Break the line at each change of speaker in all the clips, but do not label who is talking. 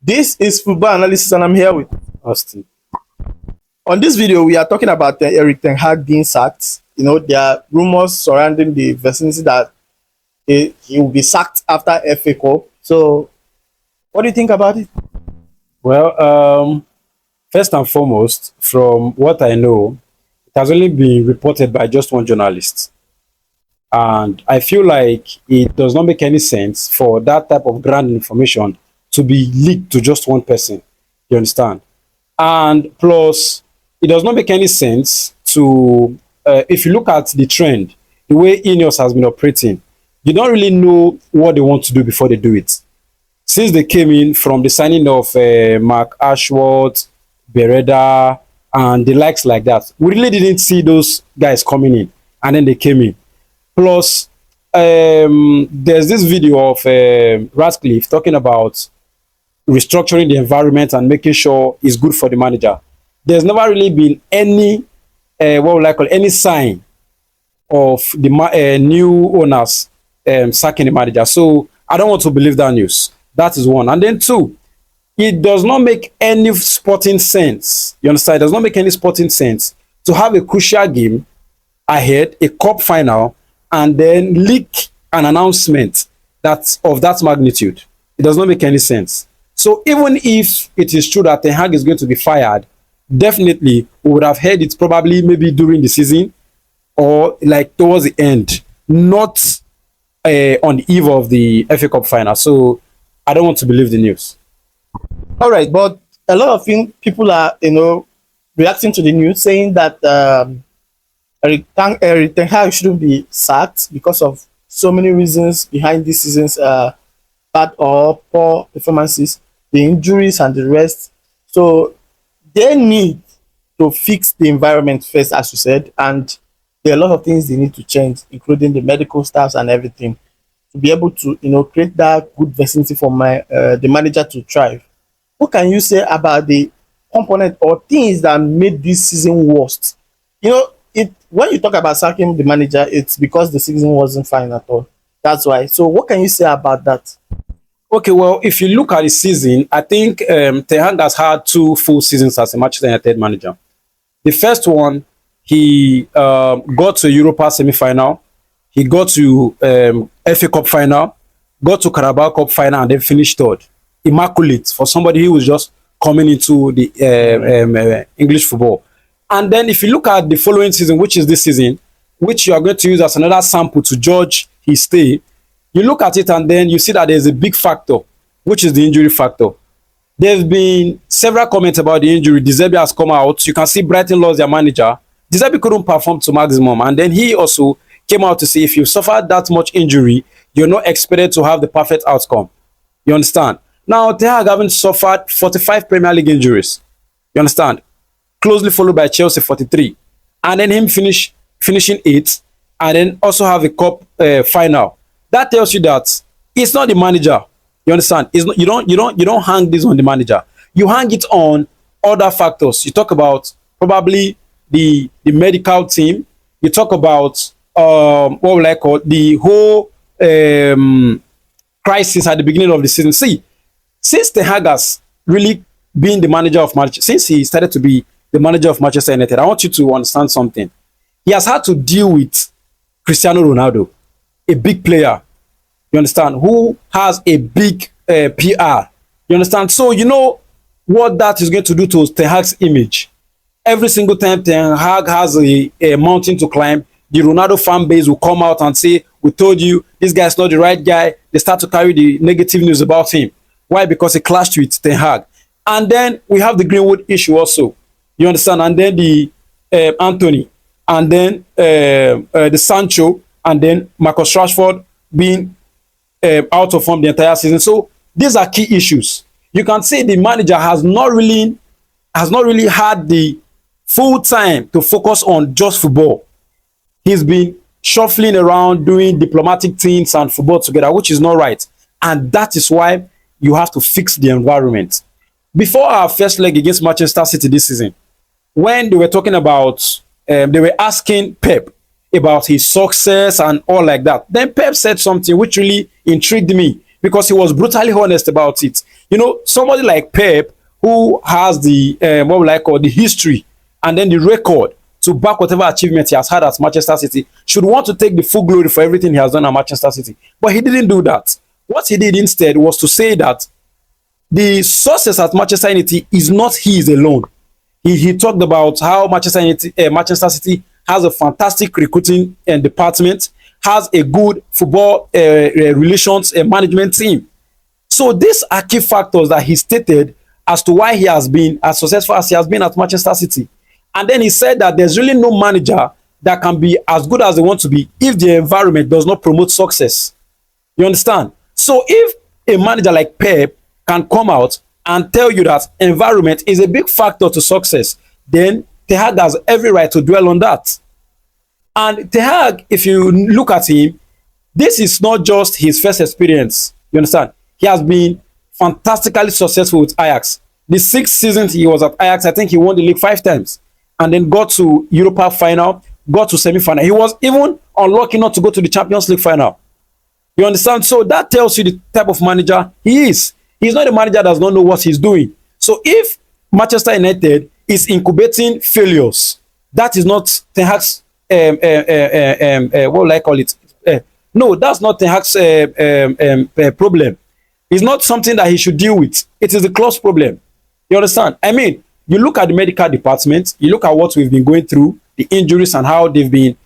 This is Football Analysis, and I'm here with
Austin.
On this video, we are talking about Erik Ten Hag being sacked. There are rumors surrounding the vicinity that he will be sacked after FA Cup. So, what do you think about it?
Well, first and foremost, from what I know, it has only been reported by just one journalist. And I feel like it does not make any sense for that type of grand information to be leaked to just one person. You understand? And plus, it does not make any sense to, if you look at the trend, the way Ineos has been operating, you don't really know what they want to do before they do it. Since they came in from the signing of Mark Ashworth, Bereda, and the likes like that, we really didn't see those guys coming in, and then they came in. Plus, there's this video of Ratcliffe talking about restructuring the environment and making sure it's good for the manager. There's never really been any, what would I call it, any sign of the new owners sacking the manager. So I don't want to believe that news. That is one. And then two, it does not make any sporting sense. You understand? It does not make any sporting sense to have a crucial game ahead, a cup final, and then leak an announcement that's of that magnitude. It does not make any sense. So even if it is true that Ten Hag is going to be fired, definitely we would have heard it probably maybe during the season or like towards the end, not on the eve of the FA Cup final. So I don't want to believe the news.
All right, but a lot of people are, reacting to the news saying that Erik Ten Hag shouldn't be sacked because of so many reasons behind this season's bad or poor performances, the injuries and the rest. So they need to fix the environment first, as you said, and there are a lot of things they need to change, including the medical staffs and everything, to be able to, create that good vicinity for the manager to thrive. What can you say about the component or things that made this season worst? When you talk about sacking the manager, it's because the season wasn't fine at all. That's why. So what can you say about that?
Okay, well, if you look at the season, I think Ten Hag has had 2 full seasons as a Manchester United manager. The first one, he got to Europa semi-final, he got to FA Cup final, got to Carabao Cup final, and then finished third. Immaculate for somebody who was just coming into the English football. And then if you look at the following season, which is this season, which you are going to use as another sample to judge his stay, you look at it and then you see that there's a big factor, which is the injury factor. There's been several comments about the injury. De Zerbi has come out. You can see Brighton lost their manager. De Zerbi couldn't perform to maximum. And then he also came out to say if you suffered that much injury, you're not expected to have the perfect outcome. You understand? Now, Ten Hag haven't suffered 45 Premier League injuries. You understand? Closely followed by Chelsea, 43. And then him finishing 8th. And then also have a cup final. That tells you that it's not the manager. You understand? It's not, you don't hang this on the manager. You hang it on other factors. You talk about probably the medical team. You talk about what will I call the whole crisis at the beginning of the season. See, since Ten Hag has really been the manager of Manchester, since he started to be the manager of Manchester United, I want you to understand something. He has had to deal with Cristiano Ronaldo, a big player, you understand, who has a big PR. You understand? So you know what that is going to do to Ten Hag's image. Every single time Ten Hag has a mountain to climb, the Ronaldo fan base will come out and say, we told you, this guy's not the right guy. They start to carry the negative news about him. Why? Because he clashed with Ten Hag. And then we have the Greenwood issue also. You understand? And then the Anthony. And then the Sancho. And then Marcus Rashford being out of form the entire season. So these are key issues. You can say the manager has not really had the full time to focus on just football. He's been shuffling around doing diplomatic things and football together, which is not right. And that is why you have to fix the environment. Before our first leg against Manchester City this season, when they were talking about, they were asking Pep about his success and all like that. Then Pep said something which really intrigued me. because he was brutally honest about it. You know, somebody like Pep, who has the what we like call the history and then the record to back whatever achievement he has had at Manchester City, should want to take the full glory for everything he has done at Manchester City. But he didn't do that. What he did instead was to say that the success at Manchester United is not his alone. He talked about how Manchester City has a fantastic recruiting department, has a good football relations management team. So these are key factors that he stated as to why he has been as successful as he has been at Manchester City. And then he said that there's really no manager that can be as good as they want to be if the environment does not promote success. You understand? So if a manager like Pep can come out and tell you that environment is a big factor to success, then Ten Hag has every right to dwell on that. And Ten Hag, if you look at him, this is not just his first experience. You understand? He has been fantastically successful with Ajax. The 6 seasons he was at Ajax, I think he won the league 5 times and then got to Europa final, got to semi-final. He was even unlucky not to go to the Champions League final. You understand? So that tells you the type of manager he is. He's not a manager that does not know what he's doing. So if Manchester United is incubating failures, that is not Ten Hag's what will I call it? No, that's not Ten Hag's problem. It's not something that he should deal with. It is the club's problem. You understand? I mean, you look at the medical department, you look at what we've been going through, the injuries and how they've been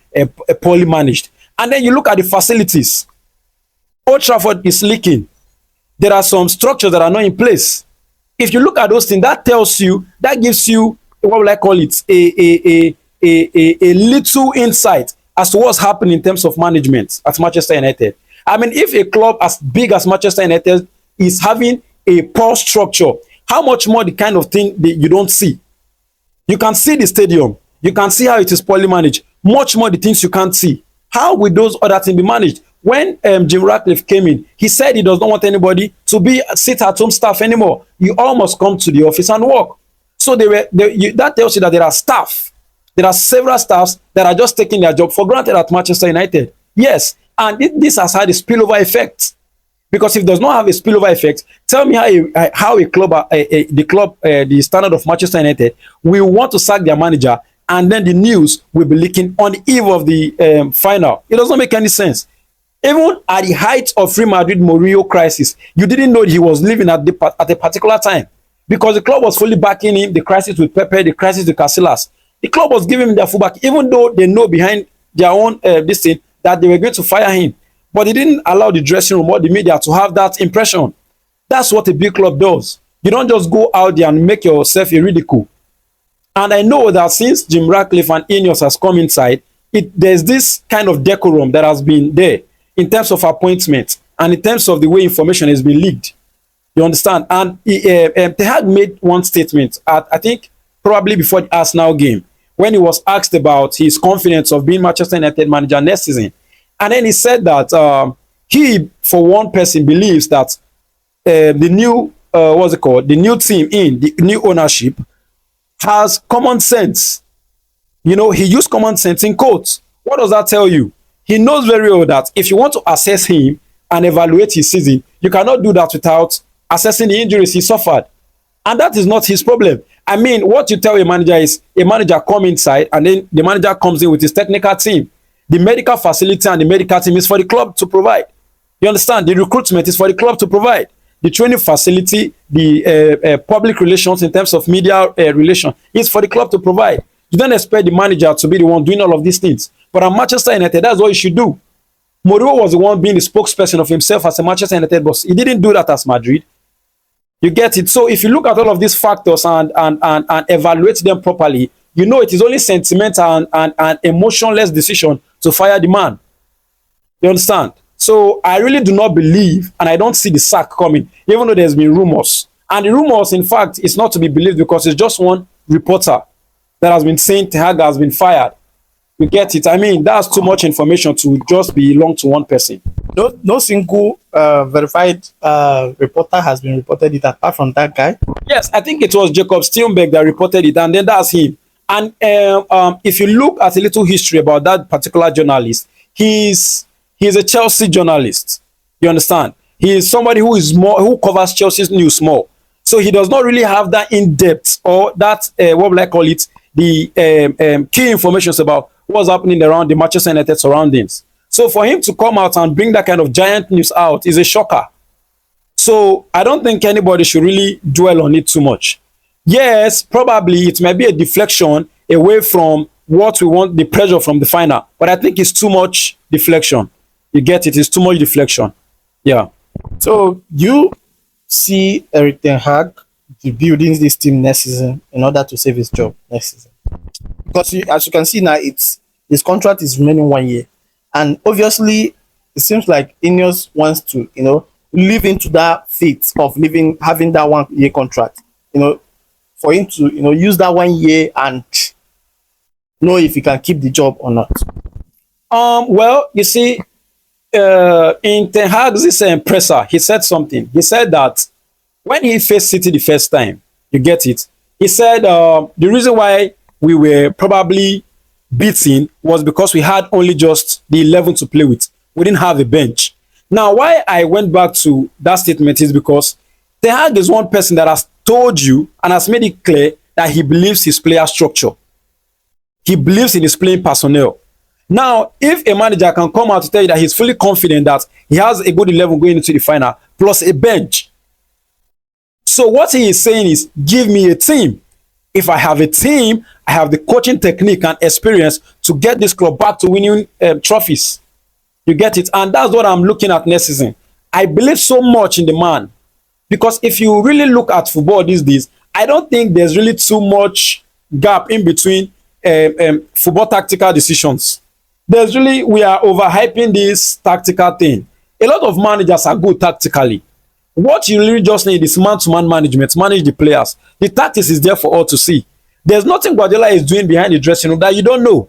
poorly managed. And then you look at the facilities. Old Trafford is leaking. There are some structures that are not in place. If you look at those things, that tells you, that gives you, what will I call it, a little insight as to what's happening in terms of management at Manchester United. I mean, if a club as big as Manchester United is having a poor structure, how much more the kind of thing that you don't see? You can see the stadium. You can see how it is poorly managed. Much more the things you can't see. How will those other things be managed? When Jim Ratcliffe came in, he said he does not want anybody to be sit-at-home staff anymore. You all must come to the office and work. So that tells you that there are staff. There are several staffs that are just taking their job for granted at Manchester United. Yes, and this has had a spillover effect. Because if it does not have a spillover effect, tell me how a club, the standard of Manchester United, will want to sack their manager, and then the news will be leaking on the eve of the final. It does not make any sense. Even at the height of Real Madrid Mourinho crisis, you didn't know he was living at a particular time, because the club was fully backing him. The crisis with Pepe, the crisis with Casillas, the club was giving him their fullback, even though they know behind their own this thing that they were going to fire him. But they didn't allow the dressing room or the media to have that impression. That's what a big club does. You don't just go out there and make yourself a ridicule. And I know that since Jim Ratcliffe and Ineos has come inside, there's this kind of decorum that has been there in terms of appointments and in terms of the way information has been leaked. You understand? And Ten Hag made one statement, I think probably before the Arsenal game, when he was asked about his confidence of being Manchester United manager next season. And then he said that he, for one person, believes that the new, the new team the new ownership has common sense. You know, he used common sense in quotes. What does that tell you? He knows very well that if you want to assess him and evaluate his season, you cannot do that without assessing the injuries he suffered. And that is not his problem. I mean, what you tell a manager is, a manager come inside and then the manager comes in with his technical team. The medical facility and the medical team is for the club to provide. You understand? The recruitment is for the club to provide. The training facility, the public relations in terms of media relations is for the club to provide. You don't expect the manager to be the one doing all of these things. But at Manchester United, that's what you should do. Mourinho was the one being the spokesperson of himself as a Manchester United boss. He didn't do that as Madrid. You get it? So if you look at all of these factors and evaluate them properly, you know it is only sentimental and emotionless decision to fire the man. You understand? So I really do not believe, and I don't see the sack coming, even though there's been rumors. And the rumors, in fact, is not to be believed because it's just one reporter that has been saying Ten Hag has been fired. You get it? I mean, that's too much information to just belong to one person.
No single verified reporter has been reported it apart from that guy.
Yes, I think it was Jacob Steenberg that reported it, and then that's him. And if you look at a little history about that particular journalist, he's a Chelsea journalist. You understand? He is somebody who is more who covers Chelsea's news more. So he does not really have that in depth or that what will I call it, the key information about what's happening around the Manchester United surroundings. So for him to come out and bring that kind of giant news out is a shocker. So I don't think anybody should really dwell on it too much. Yes, probably it might be a deflection away from what we want, the pressure from the final. But I think it's too much deflection. You get it? It's too much deflection. Yeah.
So you see Erik Ten Hag building this team next season in order to save his job next season? Because as you can see now, his contract is remaining 1 year, and obviously it seems like Ineos wants to live into that fate of having that 1 year contract. For him to use that 1 year and know if he can keep the job or not.
Well, you see, in Ten Hag's presser, he said something. He said that when he faced City the first time, you get it. He said the reason why we were probably beaten was because we had only just the 11 to play with. We didn't have a bench. Now, why I went back to that statement is because Ten Hag is one person that has told you and has made it clear that he believes his player structure. He believes in his playing personnel. Now, if a manager can come out to tell you that he's fully confident that he has a good 11 going into the final, plus a bench. So what he is saying is, give me a team. If I have a team, I have the coaching technique and experience to get this club back to winning trophies. You get it? And that's what I'm looking at next season. I believe so much in the man. Because if you really look at football these days, I don't think there's really too much gap in between football tactical decisions. We are overhyping this tactical thing. A lot of managers are good tactically. What you really just need is man-to-man management, manage the players. The tactics is there for all to see. There's nothing Guardiola is doing behind the dressing room that you don't know.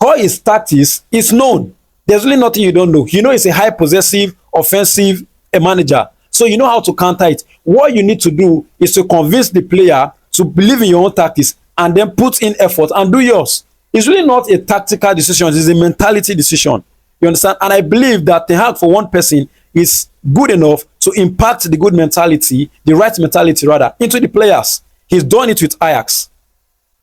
All his tactics is known. There's really nothing you don't know. You know he's a high possessive, offensive manager. So you know how to counter it. What you need to do is to convince the player to believe in your own tactics and then put in effort and do yours. It's really not a tactical decision. It's a mentality decision. You understand? And I believe that Ten Hag for one person is good enough to impact the good mentality, the right mentality rather, into the players. He's done it with Ajax.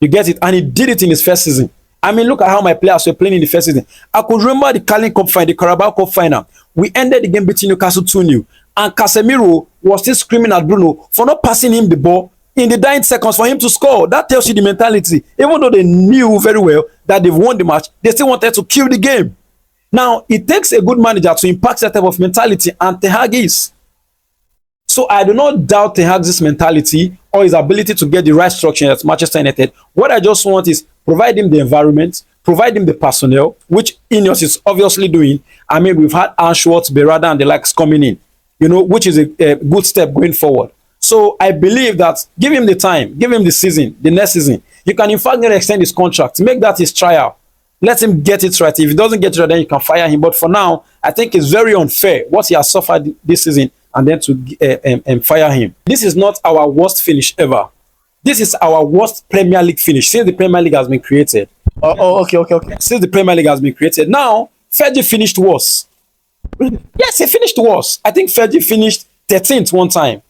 You get it? And he did it in his first season. I mean, look at how my players were playing in the first season. I could remember the Carling Cup final, the Carabao Cup final. We ended the game beating Newcastle 2-0. And Casemiro was still screaming at Bruno for not passing him the ball in the dying seconds for him to score. That tells you the mentality. Even though they knew very well that they've won the match, they still wanted to kill the game. Now, it takes a good manager to impact that type of mentality, and Ten Hag is. So I do not doubt Ten Hag's mentality or his ability to get the right structure at Manchester United. What I just want is provide him the environment, provide him the personnel, which Ineos is obviously doing. I mean, we've had Schwartz, Berada, and the likes coming in, which is a good step going forward. So I believe that give him the time, give him the season, the next season. You can in fact extend his contract, make that his trial. Let him get it right. If he doesn't get it right, then you can fire him. But for now, I think it's very unfair what he has suffered this season and then to fire him. This is not our worst finish ever. This is our worst Premier League finish since the Premier League has been created.
Okay.
Since the Premier League has been created. Now, Fergie finished worse. Yes, he finished worse. I think Fergie finished 13th one time.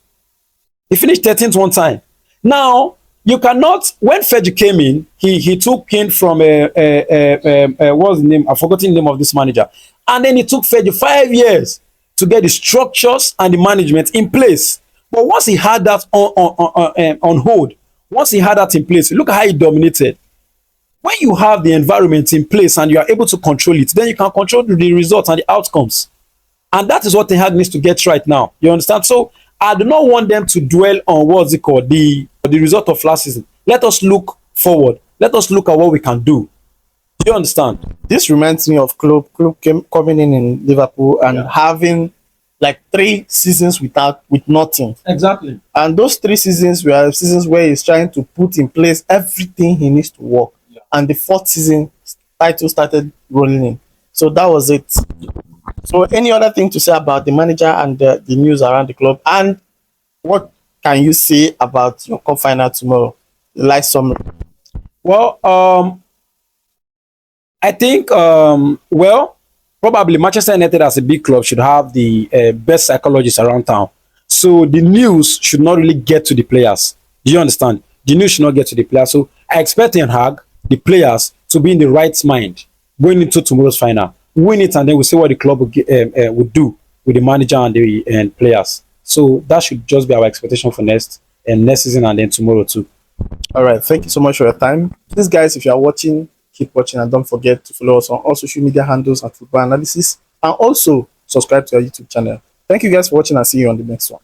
He finished 13th one time. Now, you cannot, when Fergie came in, he took in from, what's the name? I've forgotten the name of this manager. And then it took Fergie 5 years to get the structures and the management in place. But once he had that on hold, once he had that in place, look at how he dominated. When you have the environment in place and you are able to control it, then you can control the results and the outcomes. And that is what Ten Hag needs to get right now. You understand? So I do not want them to dwell on what's it called, the result of last season. Let us look forward. Let us look at what we can do. Do you understand?
This reminds me of Klopp coming in Liverpool and having like 3 seasons with nothing.
Exactly.
And those 3 seasons were seasons where he's trying to put in place everything he needs to work. Yeah. And the 4th season, title started rolling in. So that was it. So any other thing to say about the manager and the news around the club? And what can you say about your cup final tomorrow? The light summary.
Well, I think, probably Manchester United as a big club should have the best psychologists around town. So the news should not really get to the players. Do you understand? The news should not get to the players. So I expect Ten Hag, the players, to be in the right mind going into tomorrow's final. Win it, and then we'll see what the club would do with the manager and the players. So that should just be our expectation for next season and then tomorrow too.
All right. Thank you so much for your time. Please, guys, if you are watching, keep watching and don't forget to follow us on all social media handles at Football Analysis and also subscribe to our YouTube channel. Thank you guys for watching and see you on the next one.